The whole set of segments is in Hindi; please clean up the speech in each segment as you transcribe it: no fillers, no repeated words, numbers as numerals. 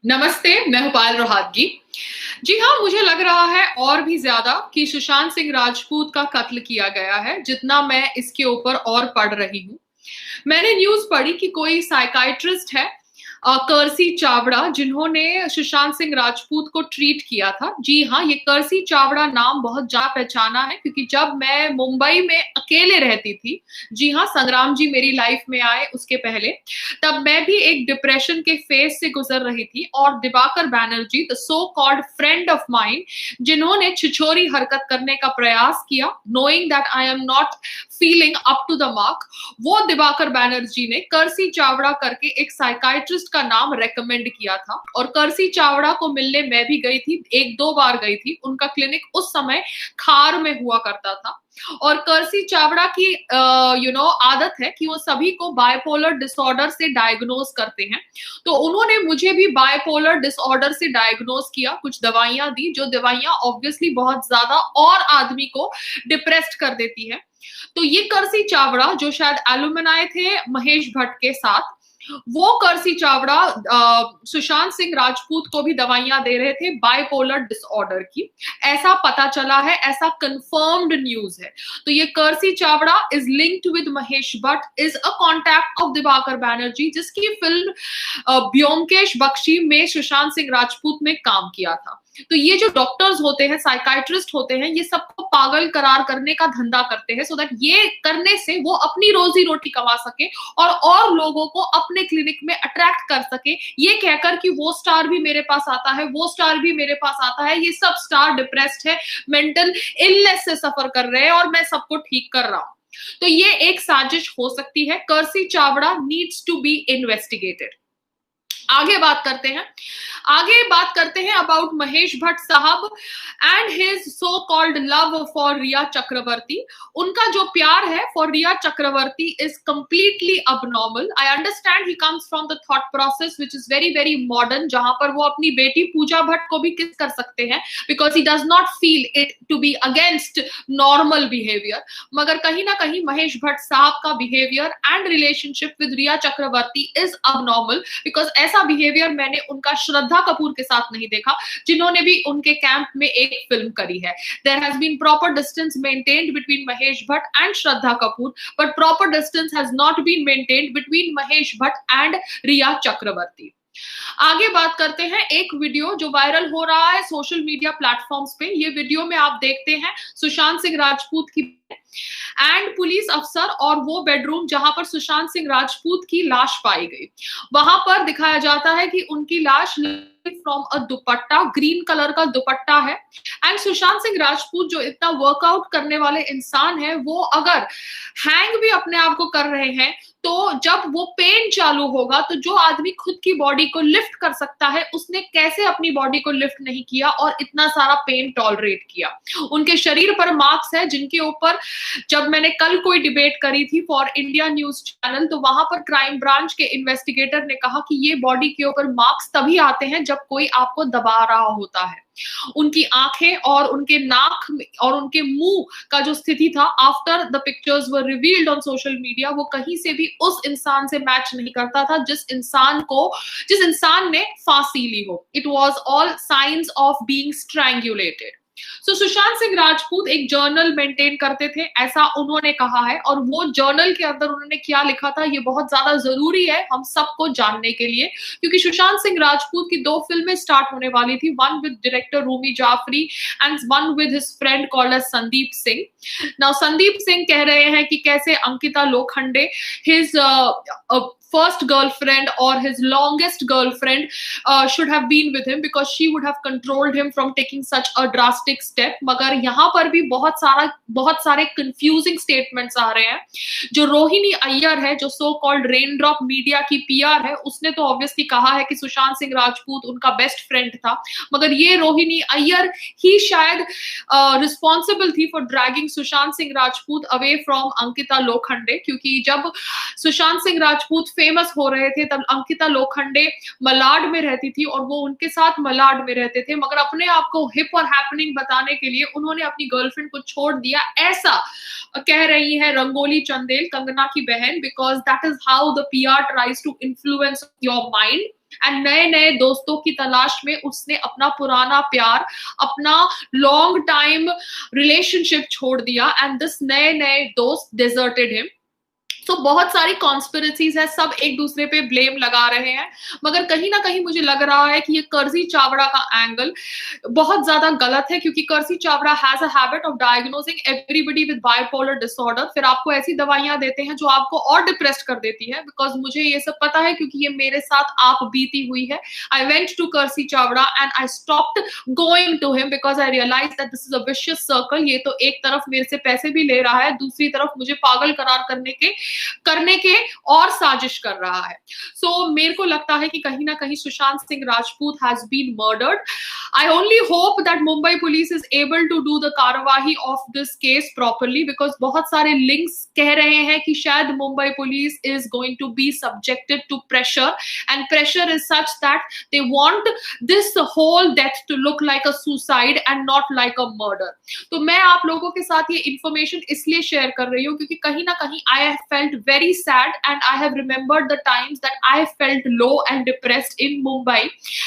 नमस्ते, मैं हूँ पायल रोहातगी। जी हाँ, मुझे लग रहा है और भी ज्यादा कि सुशांत सिंह राजपूत का कत्ल किया गया है, जितना मैं इसके ऊपर और पढ़ रही हूँ। मैंने न्यूज पढ़ी कि कोई साइकाइट्रिस्ट है, कर्सी चावड़ा, जिन्होंने सुशांत सिंह राजपूत को ट्रीट किया था। जी हाँ, ये कर्सी चावड़ा नाम बहुत जाना पहचाना है, क्योंकि जब मैं मुंबई में अकेले रहती थी, जी हाँ, संग्राम जी मेरी लाइफ में आए उसके पहले, तब मैं भी एक डिप्रेशन के फेज से गुजर रही थी, और Diwakar Banerjee, the so called friend of mine, जिन्होंने छिछोरी हरकत करने का प्रयास किया, knowing that I am not feeling up to the mark, वो दिवाकर बैनर्जी ने कर्सी चावड़ा करके एक साइकाइट्रिस्ट का नाम रेकमेंड किया था। और कर्सी चावड़ा को मिलने मैं भी गई थी, एक दो बार गई थी। उनका क्लिनिक उस समय खार में हुआ करता था। और कर्सी चावड़ा की आदत है कि वो सभी को बायपोलर डिसऑर्डर से डायग्नोज करते हैं। तो उन्होंने मुझे भी बायपोलर डिसऑर्डर से डायग्नोज किया, कुछ दवाइयां दी, जो दवाइयां ऑब्वियसली बहुत ज्यादा और आदमी को डिप्रेस्ड कर देती है। तो ये कर्सी चावड़ा, जो शायद एलुमनाई थे महेश भट्ट के साथ, वो कर्सी चावड़ा सुशांत सिंह राजपूत को भी दवाइयां दे रहे थे बाइपोलर डिसऑर्डर की। ऐसा पता चला है, ऐसा कंफर्म्ड न्यूज है। तो ये Kersi Chavda is linked with Mahesh Bhatt, is a contact of Dibakar Banerjee, जिसकी फिल्म ब्योमकेश बख्शी में सुशांत सिंह राजपूत में काम किया था। तो ये जो डॉक्टर्स होते हैं, साइकाइट्रिस्ट होते हैं, ये सबको पागल करार करने का धंधा करते हैं, सो दैट ये करने से वो अपनी रोजी रोटी कमा सके और लोगों को अपने क्लिनिक में अट्रैक्ट कर सके, ये कहकर कि वो स्टार भी मेरे पास आता है, वो स्टार भी मेरे पास आता है, ये सब स्टार डिप्रेस्ड है, मेंटल इलनेस से सफर कर रहे हैं, और मैं सबको ठीक कर रहा हूं। तो ये एक साजिश हो सकती है। Kersi Chavda needs to be investigated. आगे बात करते हैं अबाउट महेश भट्ट साहब and his so called love for Rhea Chakraborty. उनका जो प्यार है for Rhea Chakraborty is completely abnormal. I understand he comes from the thought process which is very very modern, जहां पर वो अपनी बेटी पूजा भट्ट को भी किस कर सकते हैं, because he does not feel it to be against normal behaviour. मगर कहीं ना कहीं महेश भट्ट साहब का behaviour and relationship with Rhea Chakraborty is abnormal, because ऐसा बिहेवियर मैंने उनका श्रद्धा कपूर के साथ नहीं देखा, जिन्होंने भी उनके कैंप में एक फिल्म करी है। There has been proper distance maintained between Mahesh Bhatt and Shraddha Kapoor, but proper distance has not been maintained between Mahesh Bhatt and Rhea Chakraborty. आगे बात करते हैं एक वीडियो जो वायरल हो रहा है सोशल मीडिया प्लेटफॉर्म्स पे। ये वीडियो में आप देखते हैं सुशांत सिंह राजपूत की एंड पुलिस अफसर, और वो बेडरूम जहां पर सुशांत सिंह राजपूत की लाश पाई गई, वहां पर दिखाया जाता है कि उनकी लाश from a dupatta, green colour का दुपट्टा है। एंड सुशांत सिंह राजपूत जो इतना वर्कआउट करने वाले इंसान है, वो अगर हैंग भी अपने आप को कर रहे हैं, तो जब वो पेन चालू होगा, तो जो आदमी खुद की बॉडी को लिफ्ट कर सकता है, उसने कैसे अपनी बॉडी को लिफ्ट नहीं किया और इतना सारा पेन टॉलरेट किया। उनके शरीर पर मार्क्स है, जिनके ऊपर जब मैंने कल कोई डिबेट करी थी फॉर इंडिया न्यूज चैनल, तो वहां पर क्राइम ब्रांच के इन्वेस्टिगेटर ने कहा कि ये बॉडी के ऊपर मार्क्स तभी आते हैं जब कोई आपको दबा रहा होता है। उनकी आंखें और उनके नाक और उनके मुंह का जो स्थिति था after the pictures were revealed on social media, वो कहीं से भी उस इंसान से मैच नहीं करता था जिस इंसान ने फांसी ली हो। It was all signs of being strangulated. So Sushant Singh Rajput एक जर्नल मेंटेन करते थे, ऐसा उन्होंने कहा है, और वो जर्नल के अंदर उन्होंने क्या लिखा था ये बहुत ज्यादा जरूरी है हम सबको जानने के लिए, क्योंकि सुशांत सिंह राजपूत की 2 फिल्में स्टार्ट होने वाली थी, one with director Rumi Jaffrey and one with his friend called as Sandeep Singh. Now Sandeep Singh कह रहे हैं कि कैसे Ankita Lokhande, his first girlfriend or his longest girlfriend should have been with him because she would have controlled him from taking such a drastic step। मगर यहाँ पर भी बहुत सारे confusing statements आ रहे हैं। जो रोहिणी अय्यर है, जो so called रेनड्रॉप मीडिया की PR है, उसने तो ऑब्वियसली कहा है कि सुशांत सिंह राजपूत उनका बेस्ट फ्रेंड था, मगर ये रोहिणी अय्यर ही शायद रिस्पॉन्सिबल थी for dragging Sushant Singh Rajput away from Ankita Lokhande, क्योंकि जब सुशांत सिंह राजपूत फेमस हो रहे थे तब अंकिता लोखंडे मलाड में रहती थी और वो उनके साथ मलाड में रहते थे, मगर अपने आप को हिप और हैपनिंग बताने के लिए उन्होंने अपनी गर्लफ्रेंड को छोड़ दिया, ऐसा कह रही है रंगोली चंदेल, कंगना की बहन, because that is how the PR tries to influence your mind. And नए नए दोस्तों की तलाश में उसने अपना पुराना प्यार, अपना लॉन्ग टाइम रिलेशनशिप छोड़ दिया एंड दिस नए नए दोस्त डिजर्टेड हिम। तो बहुत सारी कॉन्स्पिरेसीज है, सब एक दूसरे पे ब्लेम लगा रहे हैं, मगर कहीं ना कहीं मुझे लग रहा है कि ये कर्जी चावड़ा का एंगल बहुत ज्यादा गलत है, क्योंकि Kersi Chavda has a habit of diagnosing everybody with bipolar disorder. फिर आपको ऐसी दवाइयां देते हैं जो आपको और डिप्रेस्ड कर देती है, बिकॉज मुझे ये सब पता है क्योंकि ये मेरे साथ आप बीती हुई है। I went to Kersi Chavda and I stopped going to him because I realise that this is a vicious circle. ये तो एक तरफ मेरे से पैसे भी ले रहा है, दूसरी तरफ मुझे पागल करार करने के और साजिश कर रहा है। सो मेरे को लगता है कि कहीं ना कहीं Sushant Singh Rajput has been murdered. I only hope that Mumbai police is able to do the कार्यवाही of this case properly, because बहुत सारे लिंक्स कह रहे हैं कि शायद Mumbai police is going to be subjected to pressure and pressure is such that they want this whole death to look like a suicide and not like a murder. तो मैं आप लोगों के साथ ये इंफॉर्मेशन इसलिए शेयर कर रही हूँ क्योंकि कहीं ना कहीं I have felt very sad and I have remembered the times that I felt low and depressed in Mumbai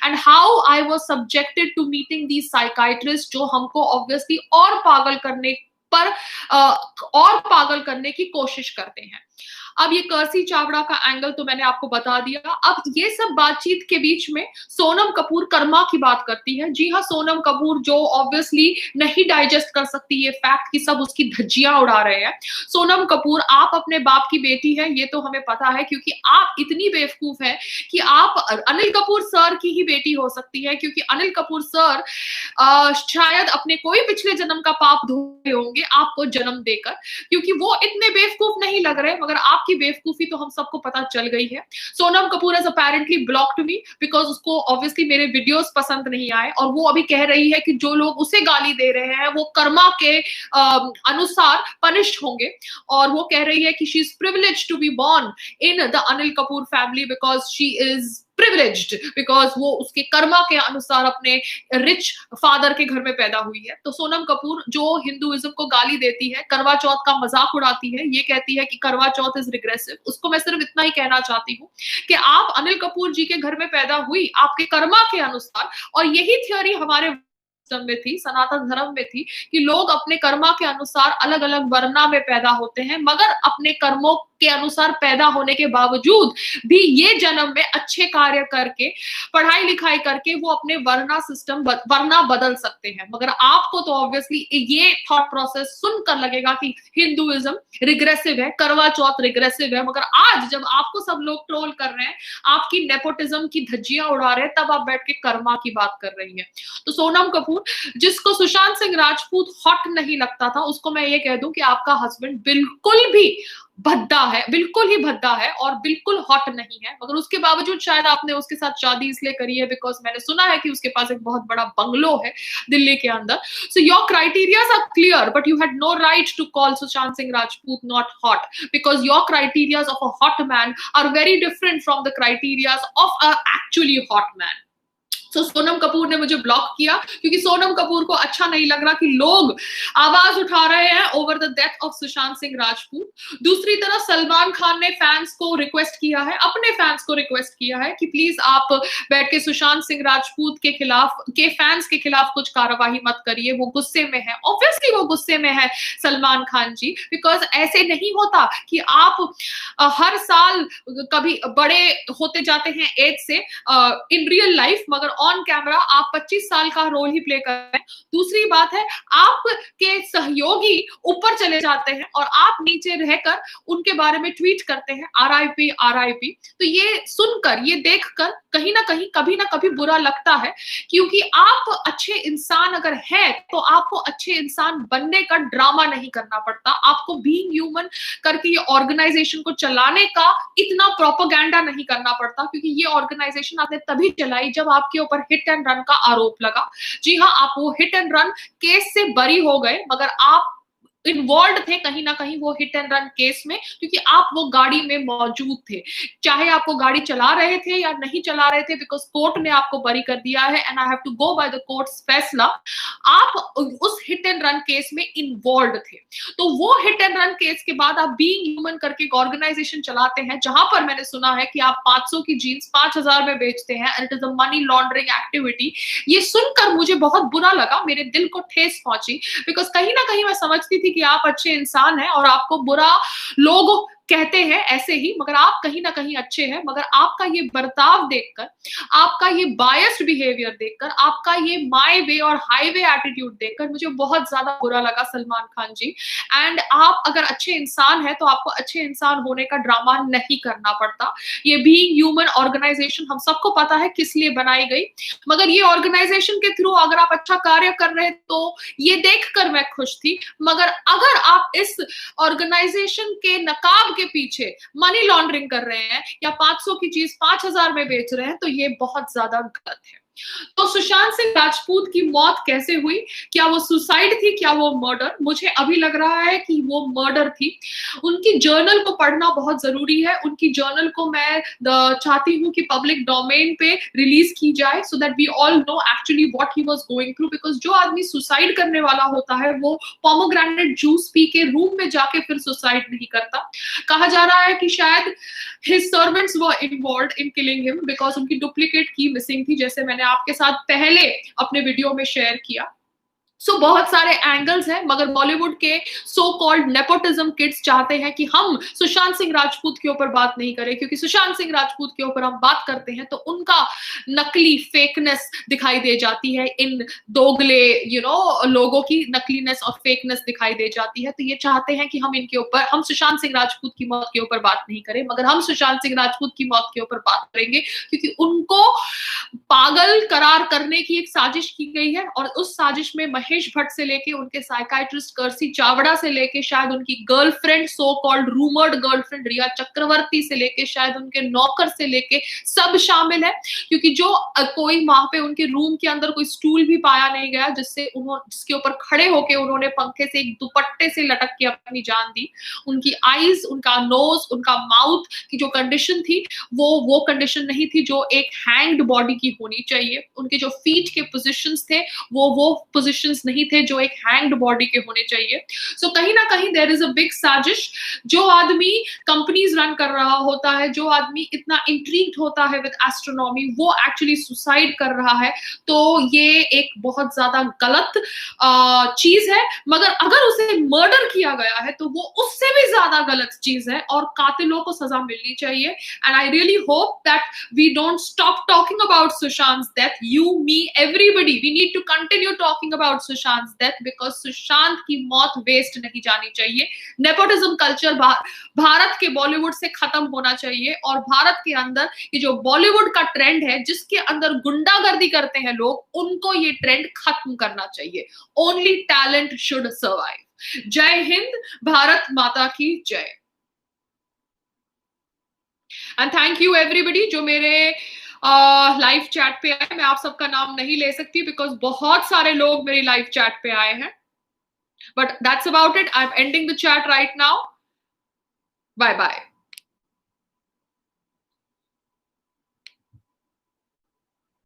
and how I was subjected to meeting these psychiatrists जो हमको obviously और पागल करने पर और पागल करने की कोशिश करते हैं। अब ये कर्सी चावड़ा का एंगल तो मैंने आपको बता दिया। अब ये सब बातचीत के बीच में सोनम कपूर कर्मा की बात करती है। जी हाँ, सोनम कपूर जो ऑब्वियसली नहीं डाइजेस्ट कर सकती ये फैक्ट कि सब उसकी धज्जियां उड़ा रहे हैं। सोनम कपूर, आप अपने बाप की बेटी है, ये तो हमें पता है, क्योंकि आप इतनी बेवकूफ है कि आप अनिल कपूर सर की ही बेटी हो सकती है, क्योंकि अनिल कपूर सर शायद अपने कोई पिछले जन्म का पाप धोए होंगे आपको जन्म देकर, क्योंकि वो इतने बेवकूफ नहीं लग रहे, मगर आपकी बेवकूफी तो हम सबको पता चल गई है। Sonam Kapoor has apparently blocked me because उसको ऑब्वियसली मेरे वीडियोस पसंद नहीं आए, और वो अभी कह रही है कि जो लोग उसे गाली दे रहे हैं वो कर्मा के अनुसार पनिश होंगे, और वो कह रही है कि she is privileged to be born in the Anil Kapoor family because she is privileged, because वो उसके कर्मा के अनुसार अपने रिच फादर के घर में पैदा हुई है। तो सोनम कपूर जो हिंदुइज्म को गाली देती है, करवा चौथ का मजाक उड़ाती है, ये कहती है कि करवा चौथ इज रिग्रेसिव, उसको मैं सिर्फ इतना ही कहना चाहती हूँ कि आप अनिल कपूर जी के घर में पैदा हुई आपके कर्मा के अनुसार, और यही थ्योरी हमारे में थी, सनातन धर्म में थी, कि लोग अपने कर्मा के अनुसार अलग अलग वर्णा में पैदा होते हैं, मगर अपने कर्मों के अनुसार पैदा होने के बावजूद भी ये जन्म में अच्छे कार्य करके, पढ़ाई लिखाई करके वो अपने वर्णा सिस्टम वर्णा बदल सकते हैं। मगर आपको तो ऑब्वियसली ये थॉट प्रोसेस सुनकर लगेगा कि हिंदुइज्म रिग्रेसिव है, करवा चौथ रिग्रेसिव है, मगर आज जब आपको सब लोग ट्रोल कर रहे हैं, आपकी नेपोटिज्म की धज्जियां उड़ा रहे हैं, तब आप बैठ के कर्मा की बात कर रही है। तो सोनम कपूर, जिसको सुशांत सिंह राजपूत हॉट नहीं लगता था, उसको मैं ये कह दूं कि आपका हस्बैंड बिल्कुल भी भद्दा है, बिल्कुल ही भद्दा है और बिल्कुल हॉट नहीं है, मगर उसके बावजूद शायद आपने उसके साथ शादी इसलिए करी है बिकॉज मैंने सुना है कि उसके पास एक बहुत बड़ा बंगलो है दिल्ली के अंदर। So your criterias are clear, but you had no right to call Sushant Singh Rajput not hot, because your criterias of a hot man are very different from the criterias of a actually hot man. तो सोनम कपूर ने मुझे ब्लॉक किया क्योंकि सोनम कपूर को अच्छा नहीं लग रहा कि लोग आवाज उठा रहे हैं over the death of Sushant Singh Rajput. दूसरी तरफ सलमान खान ने फैंस को रिक्वेस्ट किया है, अपने फैंस को रिक्वेस्ट किया है कि प्लीज आप बैठ के सुशांत सिंह राजपूत के खिलाफ, के फैंस के खिलाफ कुछ कार्यवाही मत करिए, वो गुस्से में है। ऑब्वियसली वो गुस्से में है सलमान खान जी, बिकॉज ऐसे नहीं होता कि आप हर साल कभी बड़े होते जाते हैं एज से इन रियल लाइफ, मगर ऑन कैमरा आप 25 साल का रोल ही प्ले कर रहे हैं। दूसरी बात है, आपके सहयोगी ऊपर चले जाते हैं और आप नीचे रहकर उनके बारे में ट्वीट करते हैं RIP RIP। तो ये सुनकर, ये देखकर कहीं ना कहीं कभी ना कभी बुरा लगता है, क्योंकि आप अच्छे इंसान अगर हैं तो आपको अच्छे इंसान बनने का ड्रामा नहीं करना पड़ता, आपको बीइंग ह्यूमन करके ये ऑर्गेनाइजेशन को चलाने का इतना प्रोपेगेंडा नहीं करना पड़ता, क्योंकि ये ऑर्गेनाइजेशन आपने तभी चलाई जब आपके ऊपर हिट एंड रन का आरोप लगा। जी हाँ, आप वो हिट एंड रन केस से बरी हो गए, मगर आप इन्वॉल्व थे कहीं ना कहीं वो हिट एंड रन केस में, क्योंकि आप वो गाड़ी में मौजूद थे, चाहे आप वो गाड़ी चला रहे थे या नहीं चला रहे थे, बिकॉज कोर्ट ने आपको बरी कर दिया है and I have to go by the courts फैसला। आप उस हिट एंड रन केस में इन्वॉल्व थे। तो वो हिट एंड रन केस के बाद आप बीइंग ह्यूमन करके एक ऑर्गेनाइजेशन चलाते हैं, जहां पर मैंने सुना है कि आप 500 की जीन्स 5000 में बेचते हैं and it is a money laundering activity. ये सुनकर मुझे बहुत बुरा लगा, मेरे दिल को ठेस पहुंची, बिकॉज कहीं ना कहीं मैं समझती थी कि आप अच्छे इंसान हैं और आपको बुरा लोग कहते हैं ऐसे ही, मगर आप कहीं ना कहीं अच्छे हैं। मगर आपका ये बर्ताव देखकर, आपका ये बायस्ड बिहेवियर देखकर, आपका ये माय वे और हाईवे एटीट्यूड देखकर मुझे बहुत ज्यादा बुरा लगा सलमान खान जी। एंड आप अगर अच्छे इंसान हैं तो आपको अच्छे इंसान होने का ड्रामा नहीं करना पड़ता। ये बीइंग ह्यूमन ऑर्गेनाइजेशन हम सबको पता है किस लिए बनाई गई, मगर ये ऑर्गेनाइजेशन के थ्रू अगर आप अच्छा कार्य कर रहे हैं तो ये देखकर मैं खुश थी। मगर अगर आप इस ऑर्गेनाइजेशन के नकाब के पीछे मनी लॉन्ड्रिंग कर रहे हैं या 500 की चीज 5000 में बेच रहे हैं, तो ये बहुत ज्यादा गलत है। तो सुशांत सिंह राजपूत की मौत कैसे हुई? क्या वो सुसाइड थी, क्या वो मर्डर? मुझे अभी लग रहा है कि वो मर्डर थी। उनकी जर्नल को पढ़ना बहुत जरूरी है। उनकी जर्नल को मैं चाहती हूँ कि पब्लिक डोमेन पे रिलीज की जाए, so that we all know actually what he was going through. Because जो आदमी सुसाइड करने वाला होता है वो पोमोग्रेनेट जूस पी के रूम में जाके फिर सुसाइड नहीं करता। कहा जा रहा है कि शायद his servants were involved in killing him because उनकी डुप्लीकेट की मिसिंग थी, जैसे मैंने आपके साथ पहले अपने वीडियो में शेयर किया। सो बहुत सारे एंगल्स हैं, मगर बॉलीवुड के सो कॉल्ड नेपोटिज्म किड्स चाहते हैं कि हम सुशांत सिंह राजपूत के ऊपर बात नहीं करें, क्योंकि सुशांत सिंह राजपूत के ऊपर हम बात करते हैं तो उनका नकली फेकनेस दिखाई दे जाती है, इन दोगले लोगों की नकलीनेस और फेकनेस दिखाई दे जाती है। तो ये चाहते हैं कि हम इनके ऊपर, हम सुशांत सिंह राजपूत की मौत के ऊपर बात नहीं करें, मगर हम सुशांत सिंह राजपूत की मौत के ऊपर बात करेंगे, क्योंकि उनको पागल करार करने की एक साजिश की गई है। और उस साजिश में महेश भट्ट से लेके उनके साइकाइट्रिस्ट कर्सी चावड़ा से लेके शायद उनकी girlfriend, so called rumoured girlfriend Rhea Chakraborty से लेके शायद उनके नौकर से लेके सब शामिल है। क्योंकि जो कोई वहां पे उनके रूम के अंदर कोई स्टूल भी पाया नहीं गया जिसके ऊपर खड़े होके उन्होंने पंखे से एक दुपट्टे से लटक के अपनी जान दी। उनकी आईज, उनका नोज, उनका माउथ की जो कंडीशन थी वो कंडीशन नहीं थी जो एक हैंग्ड बॉडी की होनी चाहिए। उनके जो फीट के पोजिशंस थे वो पोजिशंस नहीं थे जो एक हैंग्ड बॉडी के होने चाहिए। सो कहीं ना कहीं देयर इज अ बिग साजिश। जो आदमी कंपनीज रन कर रहा होता है, जो आदमी इतना इंट्रीग्ड होता है विद एस्ट्रोनॉमी, वो एक्चुअली सुसाइड कर रहा है। तो ये एक बहुत ज्यादा गलत चीज है। मगर अगर उसे मर्डर किया गया है तो वो उससे भी ज्यादा गलत चीज है और कातिलों को सजा मिलनी चाहिए। And I really hope that we don't stop talking about Sushant's death. You, me, everybody, we need to continue talking about सुशांत's death because Sushant की मौत वेस्ट नहीं जानी चाहिए। नेपोटिज्म कल्चर भारत के बॉलीवुड से खत्म होना चाहिए और भारत के अंदर ये जो बॉलीवुड का ट्रेंड है जिसके अंदर गुंडागर्दी करते हैं लोग, उनको ये ट्रेंड खत्म करना चाहिए। Only talent should survive. जय हिंद, भारत माता की जय। एंड थैंक यू एवरीबडी जो मेरे लाइव चैट पे आए। मैं आप सबका नाम नहीं ले सकती बिकॉज बहुत सारे लोग मेरी लाइव चैट पे आए हैं, but that's about it. I am ending the chat right now. Bye bye.